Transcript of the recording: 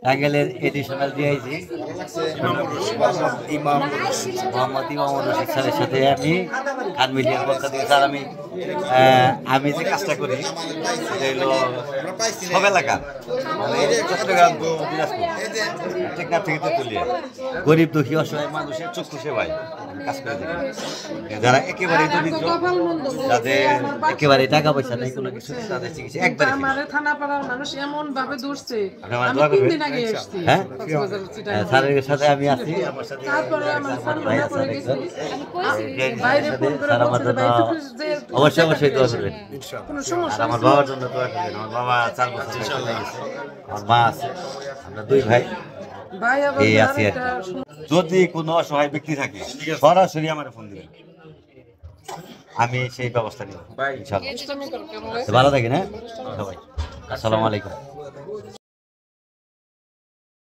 টাঙ্গাইলের additional DIG ইমাম মোহাম্মদ ইমামুর রশিদ স্যারের সাথে আমি খান মিডিয়ার পক্ষ থেকে স্যার আমি যে কাজটা করি সেটা হলো সব এলাকা মানে চট্টগ্রাম দিনাজপুর টেকনাফ থেকে তেঁতুলিয়া গরিব দুঃখী অসহায় মানুষের চক্ষু সেবায় কাজ করে থাকি। যারা একেবারে দরিদ্র, যাদের একেবারে টাকা পয়সা নেই, কোনো কিছু নেই, তাদের চিকিৎসা একবারে থানাপাড়ার মানুষ এমন ভাবে দূরছে। আমি 3 দিন আগে এসেছি, হ্যাঁ স্যারের সাথে আমি আছি, আমার সাথে ভাই আছে একজন, অবশ্যই অবশ্যই দোয়া করবেন। আর আমার বাবার জন্য দোয়া করবেন। আমার বাবা 4 বছর চলে গেছে, আমার মা আছে, আমরা 2 ভাই এই আছি আর কি। যদি কোনো অসহায় ব্যক্তি থাকে সরাসরি আমার ফোন দিবেন, আমি সেই ব্যবস্থা নিব ইনশাআল্লাহ। ভালো থাকেন, হ্যাঁ সবাই। আসসালামু আলাইকুম।